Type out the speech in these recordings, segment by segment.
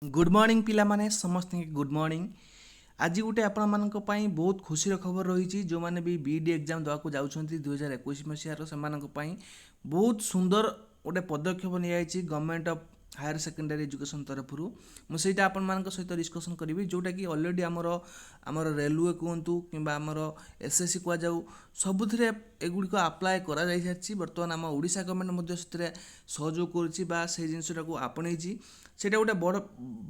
Good morning पिला माने समस्त गुड मॉर्निंग। आज गोटे आपण बहुत खुशी खबर रही जो मैंने भी बीडी एग्जाम देवाक जाऊँगी 2021 मसीहार से बहुत सुंदर गोटे पदक्षेप नहीं government of higher secondary education तरफ मुझे आपण सहित डिस्कसन करी जोटा कि ऑलरेडी आमर रेलवे कहतु कि एसएससी कहुँ सबुथ एगुड़िक आप्लाय कर बर्तमान आम ओडिशा गवर्नमेंट सहयोग कर जिनटा को आपणई सेटा गोटे बड़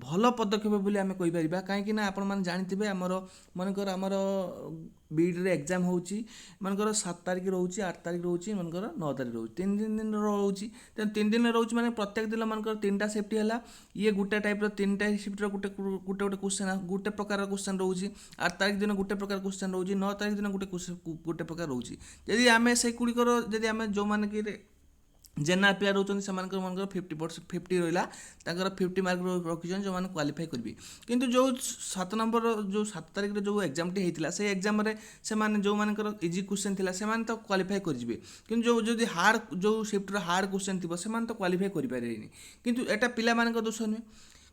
भल पदक्षेप बोली आम कहीपर कहीं आपण मैंने जानते आमर मनकर आमर बीड्रे एग्जाम होची मनकर 7 तारिख रोचे 8 तारिख रोचे मनकर 9 तारिख रोचे 3 दिन रोचे तेनाली 3 दिन रोचे मैंने प्रत्येक दिन मनकर 3टा सेफ्टी है ये गोटे टाइप 3टा शिफ्टर गोटे गोटे गोटे क्वेश्चन गोटे प्रकार क्वेश्चन रोचे 8 तारिख दिन गोटे प्रकार क्वेश्चन रोचे 9 तारिख दिन गोटे प्रकार रोचे यदि आम से गुड़िकर जदि आम जो मैंने जेनराल प्लेयर रोचन से मनकर 50 रहा 50 मार्क रखी जो मैंने क्वालिफाई करेंगे किंतु जो 7 नंबर जो 7 तारिख जो एग्जाम टी होता से एग्जाम से जो मानकर इजी क्वेश्चन थिला से तो क्वालिफाई करेंगे कि जो जदि हार्ड जो शिफ्टर हार्ड क्वेश्चन थी से तो क्वालिफाई करें किंतु एटा पिला मान दोष नुहे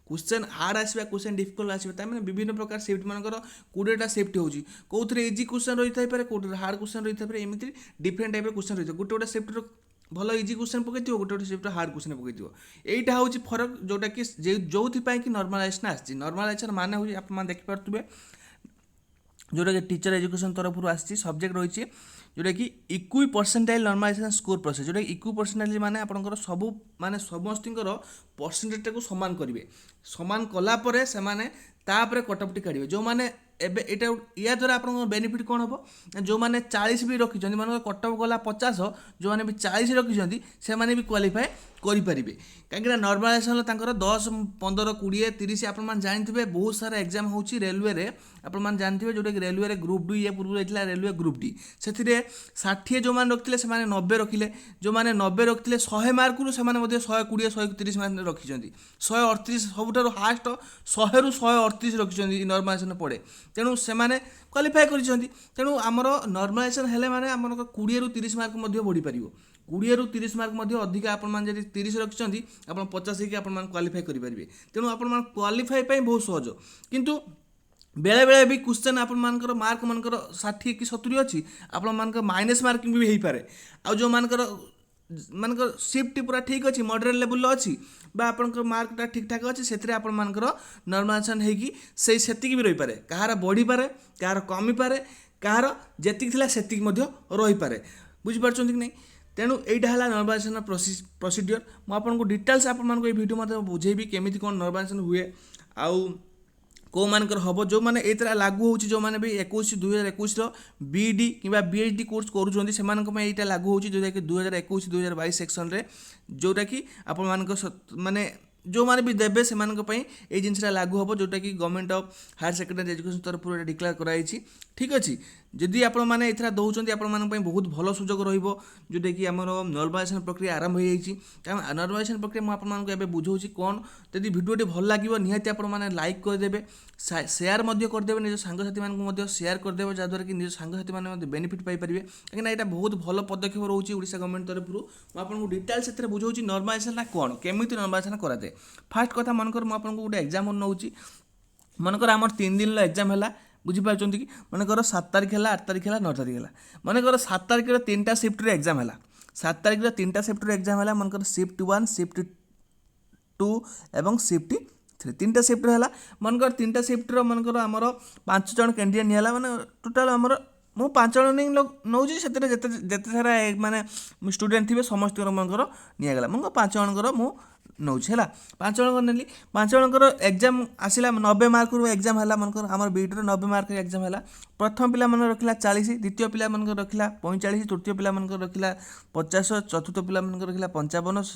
क्वेश्चन हार्ड आसवा क्वेश्चन डिफिकल्ट आसवा मैंने विभिन्न प्रकार शिफ्ट मानकर 20टा शिफ्ट होची कौन इजी क्वेश्चन रही था कौन हार्ड क्वेश्चन रही था एमती डिफरेंट टाइप क्वेश्चन रही है गोटे गोटे शिफ्टर भल इजी क्वेश्चन पकई गोटे गोटे शिफ्ट हार्ड क्वेश्चन पकई यहीटा हूँ फरक जोटा कि जो कि नॉर्मलाइजेशन आसी नॉर्मलाइजेशन माने हूँ आप देखिपे जोटा कि टीचर एजुकेशन तरफ आसी सब्जेक्ट रही जोटा कि equipercentile normalization score process जोटा इक्वी परसेंटाइल माने आपनकर सबू माने समस्तर परसेंटेज को सामान करेंगे सामान कलापर से तापर कटअपटी काढ़े जो मैंने एवं या द्वारा आप बेनिफिट कौन हम जो मैंने 40 भी रखी मान कटअप गला 50 जो मैंने भी 40 रखी से भी क्वालिफाई करेंगे कहीं नॉर्मलाइजेशन 10 15 20 30 आप जानते बहुत सारा एग्जाम हो रेलवे आप जानते जोटा कि रेलवे ग्रुप डी ये पूर्व रेलवे ग्रुप डी से 60 जो मैंने रखते से 90 रखिले जो मैंने 90 रखते 100 मार्क रू से 120 130 मान रखी 138 सबुठ हास्ट 100 रू 138 रखी नॉर्मलाइजेशन पड़े तेणु से क्वालिफाई करूँ आमर नॉर्मलाइजेशन हेले माने आम 20 रू 30 मार्क बढ़ी पार 20 रू 30 मार्क अधिक आप 30 रखिंट आप 50 ही आप क्वालिफाई करेंगे तेणु आप क्वालिफाई बहुत सहज किंतु बेले बेले भी क्वेश्चन आप मार्क मानकर 60 कि 70 अच्छी आप माइनस मार्किंग भी हो पारे आ जो मानकर शिफ्ट पूरा ठीक अच्छी मॉडरेट लेवल अच्छी आप मार्कटा ठीक ठाक अच्छी से नॉर्मलाइजेशन होगी से भी रही पारे कहार बढ़ी पारे कहार कमी पारे कहार जी से रही पारे बुझीपार कि नहीं तेणु यहाँ है नॉर्मलाइजेशन प्रोसीडियर मुझे डिटेल्स आपको ये वीडियो मत बुझेबी केमी कौन नॉर्मलाइजेशन हुए आउ कौ मानकर हम जो मैंने ये लागू हो जो मैंने भी 2021 बीडी कि बीएचडी कोर्स करुँच लागू हो जोटा कि 2021 2022 सेक्शन रे जोटा कि आप माने जो मैंने भी देवे से ये जिनसा लागू हम जोटा कि government of higher secondary education तरफ डिक्लेयर कराई ठीक अच्छे जदि आप मैंने ये दौरान आप बहुत भल सुजोग रोटा कि आम नॉर्मलाइजेशन प्रक्रिया आरंभ हो जाए नॉर्मलाइजेशन प्रक्रिया मुझे बुझाऊँ कौन जदि भिडियोटी भल लगे निहाती आपने लाइक करदे सेयार करदे निज सांगसाथी मानक सेयार करदे जहाँद्वारा कि निज सांगसाथी मैंने बेनिफिट पाइपर कहीं यहाँ बहुत भल पदक्षेप रोचे ओडिशा गवर्नमेंट तरफ मुझे डिटेल्स से बुझाऊँ नॉर्मलाइजेशन कौन केमी नॉर्मलाइजेशन कराए फास्ट कथा मनकर मुझे गोटे एग्जाम नौ मनकर आम 3 दिन एग्जाम है बुझीपार कि मनकर 7 तारिख है 8 तारिख है 9 तारिख है मनकर 7 तारिख 3टा शिफ्ट एग्जाम है 7 तारिख 3टा शिफ्ट एग्जाम है मनकर शिफ्ट 1 शिफ्ट 2 एवं शिफ्ट 3 3टा शिफ्ट है मनकर 3टा शिफ्ट मनकर आमर 5 जन कैंडिडेट निहला माने टोटाल आमर मु 5 जन नौ जिते सारा माने स्टूडेंट थे समस्त मनकर निगला मन 5 जनकर मु नौ है 5 जन नेली 5 जनकर एग्जाम आसला 90 मार्क एग्जाम है मनकर आम बीड्रे 90 मार्क एग्जाम है प्रथम पिला मन रखिला 40 द्वितीय पिला मन रखिला 45 तृतीय पिला मन रखिला 50 चतुर्थ पिला मन रखिला 55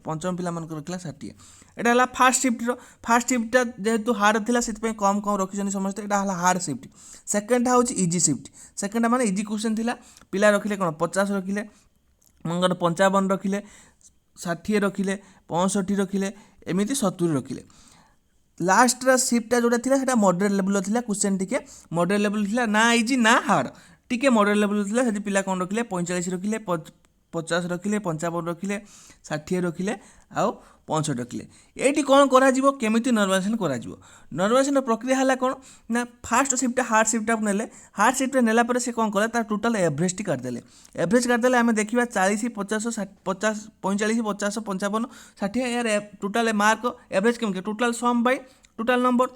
पंचम पिला मन रखिला 60 एटा है फास्ट शिफ्टा जेहेतु हार्ड थिला से कम कम रखी समस्त एटा है हार्ड शिफ्ट सेकेंड हूँ इजी शिफ्ट सेकेंड माने इजी क्वेश्चन थिला पिला रखिले कौन 50 रखिले मन 55 रखिले 60 रखिले 65 रखिले एमती 70 रखिले लास्ट शिफ्टा जोटा था मॉडरेट लेवल था क्वेश्चन टी मॉडरेट लेवल था ना इजी ना हार्ड टी मॉडरेट लेवल था पिला कौन रखिले 45 रखिले 50 रखिले 55 रखिले 60 रखिले आउ 65 रखिले एटी कौन करा केमिति नर्मालाइजेशन करा नर्मालाइजेशन प्रक्रिया है कौन ना फास्ट शिफ्ट हार्ड शिफ्ट नेले हार्ड शिफ्ट नेला पर से कौन कला तार टोटाल एवरेज टी काटदेले एवरेज काटदेले आम देखा 40 50 50 45 50 55 60 यार टोटाल मार्क एवरेज केमती टोटाल सम बाय टोटाल नंबर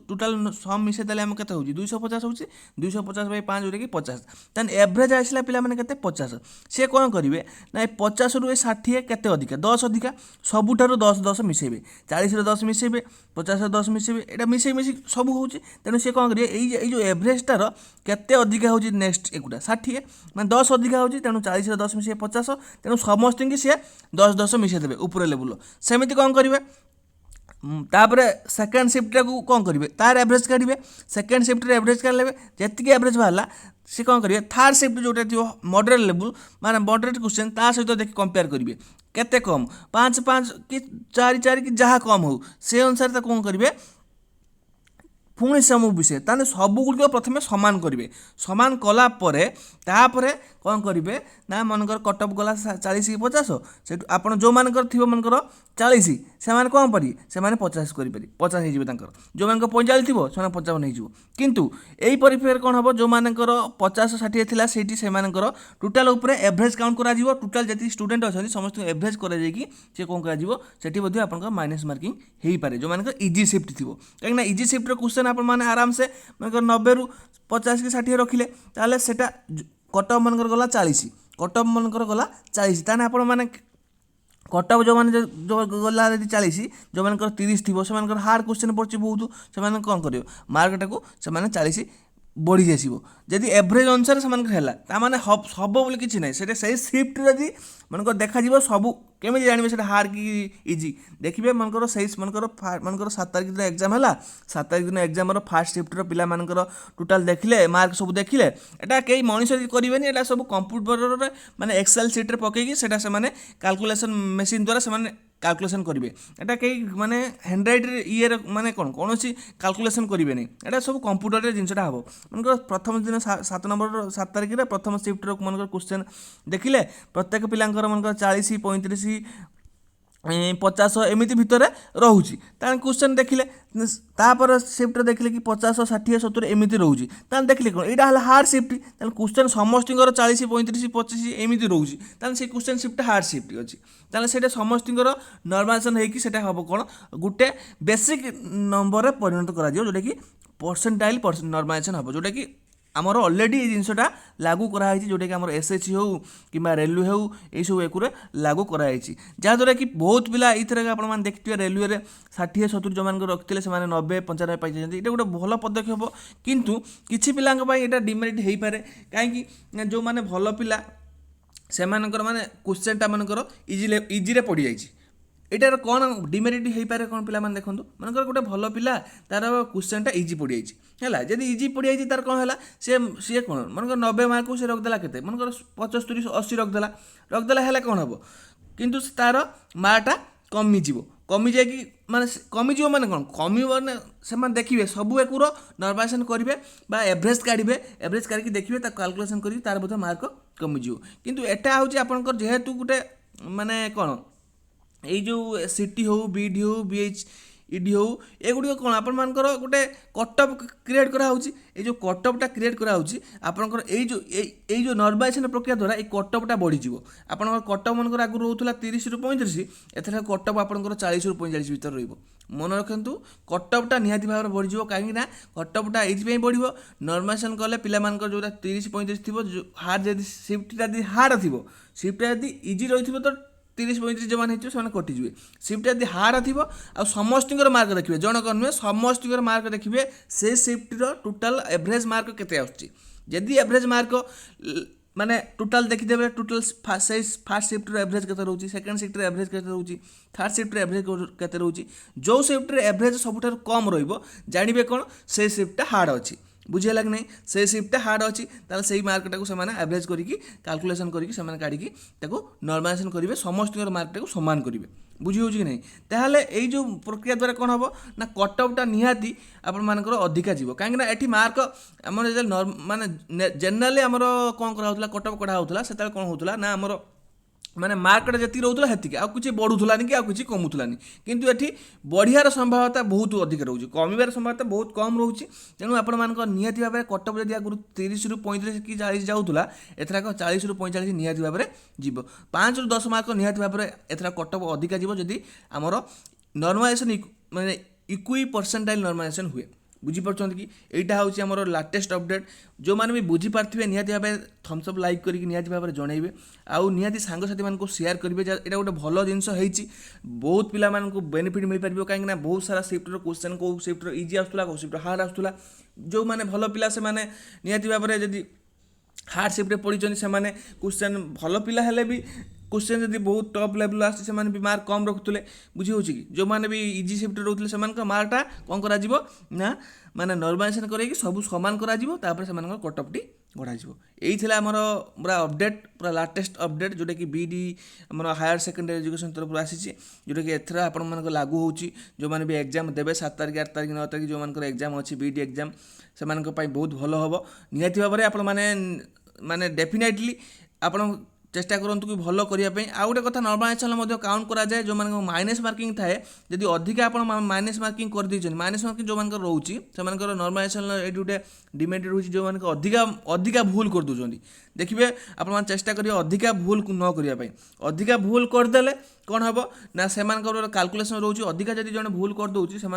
टोटाल सम मिसे देले हम केते होची 250 होची 250 बाय 5 जोटा कि 50 तन एवरेज आइसला पिला माने केते 50 से कोन करिवे ना 50 रु 60 केते अधिका 10 अधिका सबुठारु 10 10 मिसेबे 40 रे 10 मिसेबे 50 रे 10 मिसेबे एटा मिसे मिसी सब होची तेनु से कोन करिवे एई जो एवरेज तार केते अधिका होची नेक्स्ट एकुटा 60 माने 10 अधिका होची तेनु 40 रे 10 मिसे 50 तेनु समस्त कि से 10 10 मिसे देबे ऊपर लेवल सेमिति कोन करिवे तापर सेकेंड शिफ्ट को कौन करेंगे तार एवरेज काढ़े सेकेंड शिफ्ट एवरेज काढ़े जी एवरेज बाहर सी कौन करेंगे थार्ड शिफ्ट जोटा थी मॉडरेट लेवल माने मॉडरेट क्वेश्चन ता सहित देखिए कंपेयर करेंगे केते कम 5 5 कि 4 4 कि जहाँ कम हो से अनुसार कौन करेंगे पुणी सब विषय ताने सबुगुड़ प्रथम सामान करेंगे सामान कलापर तापर कौन करेंगे ना मनकर कटअप गला 40 कि 50 से आपड़ जो मानकर थी मनकर 40 से कौन पारे से 50 करें 50 हो जो मान 45 थी से 55 हो किंतु यही परिप्रेक्षी कौन हम जो मानकर 50 60 थी से टोटाल उपर एवरेज काउंट करा टोटाल जी स्टूडेंट अच्छा समस्त एवरेज कर कौन कर आप माइनस मार्किंग हो पारे जो मान इजी शिफ्ट थी कहीं इजी शिफ्ट क्वेश्चन आप आराम से 90 रु 50 कि 60 रखिले ताले सेटा कटअप मनकर गला 40 कटअप मनकर गला 40 ताने आपण माने कटअप जो माने जो गला 40 जो मानकर 30 थी से हार्ड क्वेश्चन पड़े बहुत से कौन कर मार्कटा को से 40 बढ़ी जाइए जदि एवरेज अनुसार से मैंने हम बोली किसी ना से शिफ्ट जदि मनकर देखा सब केमी जानवे से हार्ड कि इजी देखिए मनकर से मनकर 7 तारिख दिन एग्जाम है 7 तारिख दिन एग्जाम फास्ट शिफ्टर पिला मनकर टोटाल देखिले मार्क सब देखिले एटा कई मनीष करेंगे एटा सब कंप्यूटर माने एक्सेल सीट्रे पकईकि से कैलकुलेशन मेसीन द्वारा से कैलकुलेशन करेंगे एटा कई माने हैंडराइट ये माने कौन सी कैलकुलेशन करेंगे नहीं एटा सब कंप्यूटर जिनसा हम मनकर प्रथम दिन 7 नंबर 7 तारिख में प्रथम शिफ्टर मनकर क्वेश्चन देखिले प्रत्येक पिलांकर मनकर 40 35 50 एमती भितर रोचे क्वेश्चन देखिले तापर शिफ्ट देखिले कि 50 60 70 एमती रोचे देखिले कौन यहाँ हार्ड शिफ्ट क्वेश्चन समस्त 40 35 25 एमती रोचे से क्वेश्चन शिफ्ट हार्ड शिफ्ट अच्छी से समस्त नर्मालाइजेशन होती हम कौन गोटे बेसिक नंबर परिणत करा कि परसेंटाइल नर्मालाइजेशन हम जोटा कि आमर अलरेडी ये जिनसा लागू कराई जोटा कि आम एसएससी हो कि रेलवे हो यही सब एक लागू कराई जहाँद्वारा कि बहुत पिला ये आप देखिए रेलवे 60 70 जो मान रखते से 90 95 पाई ये गोटे भल पदक्षेप किंतु किसी पिला यहाँ डिमेरिट हो पाए कहीं जो मैंने भल पिला से माने क्वेश्चनटा मानकर इजी पड़ जाए एटार कौन डिमेरिट हो पाए कौन पिला देखो मनकर गोटे भल पिला तार क्वेश्चनटा इजी पड़ जाए जब इजी पड़ जाए तार कौन है सी कौन मनकर 90 मार्क को रखदेला के मनकर 75 80 रखदेला है कौन हम किंतु तार मार्कटा कमी जाए माने कमिज माने कौन कम मैंने से देखिए सब एक नर्मालाइजेशन करेंगे एवरेज काढ़े एवरेज काढ़ी देखिए कैलकुलेशन करेंगे तार बोध मार्क कमिज किंतु एटा हूँ आपंकर जेहेतु गोटे माने कौन यही जो सीटी हो बीडी हो बीएचईडी हो एगुड़ी कौन आपर गोटे कटअप क्रिएट कराऊँगी ये जो कटअपटा क्रिएट कराऊँगी आपंकर यही जो नर्मालाइजेशन प्रक्रिया द्वारा ये कटअपटा बढ़ीज आप कटअप मनकर आगुरी रोला 30 रु 35 एथर कटअप आपंकर 40 रु 45 भितर मन रखु कटअपटा निहाती भाव में बढ़ीज कहीं कटअपटा ये बढ़ नर्मालाइजेशन कले पिला जो 30 35 थी हार्ड जब शिफ्टा हार्ड थी शिफ्टा जब इजी रही तो 30 35 जो मैंने से कटिजे शिफ्ट यदि हार्ड थी आ समस्त मार्क देखिए जनक नुहे समस्त मार्क देखिए से शिफ्टर टोटाल एवरेज मार्क केते आछी जदि एवरेज मार्क माने टोटाल देखिदेवे टोटाल फास्ट शिफ्टर एवरेज केते रोची सेकंड शिफ्टर एवरेज केते रोची थर्ड शिफ्टर एवरेज केते रोची जो शिफ्टर एवरेज सबुठार कम रहिबो जानिबे कोन से शिफ्ट हार्ड अच्छी बुझेगा कि नहीं से शिफ्ट हार्ड अच्छी ताल से मार्कटा को एवरेज करके कैलकुलेशन करके नर्मालाइजेशन करेंगे समस्त मार्कटा को सामान करेंगे बुझी हो कि नहीं ताहले यही जो प्रक्रिया द्वारा कौन हम ना कटअपटा निहाती आपर अधिका जीव कहीं ये मार्क आम माने जेनराली आमर कौन कराला कटअप कढ़ा होता से कौन होता ना आमर ମାନେ ମାର୍କଟା ଯେତିକି ରହୁଥିଲା ସେତିକି, ଆଉ କିଛି ବଢ଼ୁଥିଲାନି କି ଆଉ କିଛି କମୁଥିଲାନି। କିନ୍ତୁ ଏଠି ବଢ଼ିବାର ସମ୍ଭାବନା ବହୁତ ଅଧିକ ରହୁଛି, କମିବାର ସମ୍ଭାବନା ବହୁତ କମ୍ ରହୁଛି। ତେଣୁ ଆପଣମାନଙ୍କ ନିହାତି ଭାବରେ କଟଅଫ୍ ଯଦି ଆଗରୁ 30ରୁ 35 କି 40 ଯାଉଥିଲା, ଏଥରକ 40ରୁ 45 ନିହାତି ଭାବରେ ଯିବ। 5ରୁ 10 ମାର୍କ ନିହାତି ଭାବରେ ଏଥର କଟଅଫ୍ ଅଧିକା ଯିବ ଯଦି ଆମର ନର୍ମାଲାଇଜେସନ୍ ମାନେ ଇକ୍ୱି ପରସେଣ୍ଟାଇଲ୍ ନର୍ମାଲାଇଜେସନ୍ ହୁଏ। ବୁଝିପାରୁଛନ୍ତି କି? এইটা ହେଉଛି ଆମର ଲାଟେଷ୍ଟ ଅପଡେଟ୍। ଯେଉଁମାନେ ବି ବୁଝିପାରୁଥିବେ ନିହାତି ଭାବେ ଥମ୍ସ ଅପ୍ ଲାଇକ୍ କରିକି ନିହାତି ଭାବରେ ଜଣାଇବେ, ଆଉ ନିହାତି ସାଙ୍ଗସାଥିମାନଙ୍କୁ ସେୟାର କରିବେ। ଏଇଟା ଗୋଟେ ଭଲ ଜିନିଷ ହେଇଛି, ବହୁତ ପିଲାମାନଙ୍କୁ ବେନିଫିଟ୍ ମିଳିପାରିବ। କାହିଁକିନା ବହୁତ ସାରା ସିଫ୍ଟର କ୍ୱେଶ୍ଚନ୍, କେଉଁ ସିଫ୍ଟର ଇଜି ଆସୁଥିଲା, କେଉଁ ସିଫ୍ଟର ହାର୍ଡ଼ ଆସୁଥିଲା। ଯେଉଁମାନେ ଭଲ ପିଲା ସେମାନେ ନିହାତି ଭାବରେ ଯଦି ହାର୍ଡ଼ ସିଫ୍ଟରେ ପଢ଼ିଛନ୍ତି ସେମାନେ କ୍ୱେଶ୍ଚନ୍, ଭଲ ପିଲା ହେଲେ ବି क्वेश्चन जब बहुत टॉप लेवल आस मार्क कम रखुले। बुझी हो कि जो मैंने भी इजी सिफ्ट रोते से मार्कटा कौन कर माने नर्मालाइजेशन करके सब सामान कर कटअपटी गढ़ा यही आमर पूरा अपडेट, पूरा लाटेस्ट अपडेट जोटा कि बीडी आम हायर सेकेंडरी एजुकेशन तरफ आसी, जोटा कि एथर आप लागू हो जो मैंने भी एग्जाम देवे 7 तारीख 8 तारीख 9 तारीख जो मान एग्जाम अच्छी बीडी एग्जाम से बहुत भल हम निहाती भाव में माने डेफिनेटली आप चेष्टा करूँ कि भल करने। आउ गोटे कथा नर्मालाइजेशन काउंट कराए जो मैंने माइनस मार्किंग थाए जदि अधिका आप माइनस मार्किंग कर दीजिए, माइनस मार्किंग जो मान रोचे से नर्मालाइजेशन ये गोटे डिमेरिट रोचे जो मैंने अधिका भूल कर दूसरी। देखिए आप चेष्टा करिए अधिका भूल न करने, अधिका भूल करदे कौन हम ना से काल्कुलेसन रोचे अधिका जब जड़े भूल कर दूसरी से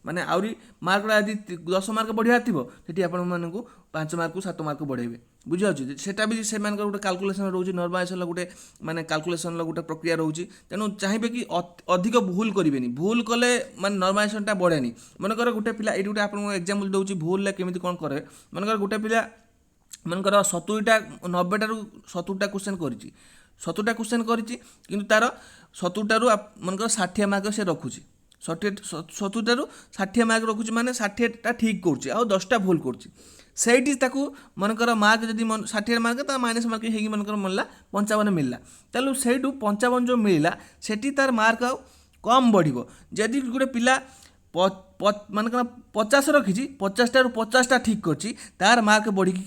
माने आहरी मार्कटा यदि 10 मार्क बढ़िया थी से आप 5 मार्क 7 मार्क बढ़ेबे। बुझे सेटा भी से गोटे काल्कुलेसन रोचे नर्मालाइजेशन गोटे माने काल्कुलेसन गोटे प्रक्रिया रोचे। तेणु चाहिए कि अधिक भूल करेंगे, भूल कले माने नर्मालाइजेशनटा बढ़ेनि। मनकर गोटे पिला ये गोटे आपको एग्जाम्पल दूसरी भूल केमी कौन करे। मनकर गोटे पिला मनकर 70टा 90टारू 70टा क्वेश्चन कर 70टा क्वेश्चन कर तार 70टारू मनकर 60 मार्क से रखुची, 70टारू 60 मार्क रखुची माने 60टा ठीक करुच्ची आ 10टा भूल करुच्ची। ସେଇଠି ତାକୁ ମନେକର ମାର୍କ ଯଦି 60 ମାର୍କ ତା ମାଇନସ୍ ମାର୍କିଂ ହେଇକି ମନେକର ମିଳିଲା 55 ମିଳିଲା, ତାହେଲେ ସେଇଠୁ 55 ଯେଉଁ ମିଳିଲା ସେଠି ତାର ମାର୍କ ଆଉ କମ୍ ବଢ଼ିବ। ଯଦି ଗୋଟେ ପିଲା ମନେକର 50 ରଖିଛି 50ଟାରୁ 50ଟା ଠିକ୍ କରିଛି ତାର ମାର୍କ ବଢ଼ିକି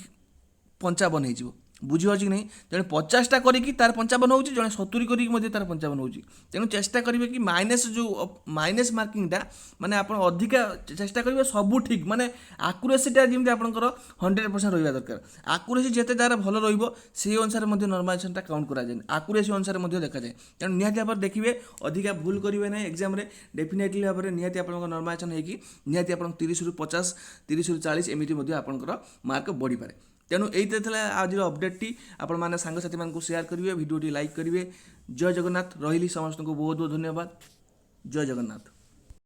55 ହେଇଯିବ। बुझे कि नहीं, जड़े 50टा करी तार 55 हो, जड़े 70 करी तार 55 हो। तेणु चेष्टा करेंगे कि माइनस जो माइनस मार्किंगटा माने आप अधिका चेष्टा करेंगे सब ठीक माने आकुरेसीटा जमी आपंकर 100% रहा दरकार। आकुरेसी जिते तार भल रही अनुसार नर्मालाइजेशनटा काउंट कराए, आकुरेसी अनुसार देखा जाए। तेणु निहाती भाव देखिए अधिका भूल करेंगे ना एग्जाम डेफिनेटली भाव में निहाती आप नर्मालाइजेशन होगी निहाती आप 30ରୁ 50 30ରୁ 40 एमती आपंकर मार्क बढ़ी पारे। तेणु यही आज अपडेट आपण मैंने सांगसाथी मानक शेयर करेंगे, भिडियोटी लाइक करेंगे। जय जगन्नाथ रही समस्त को बहुत बहुत धन्यवाद। जय जगन्नाथ।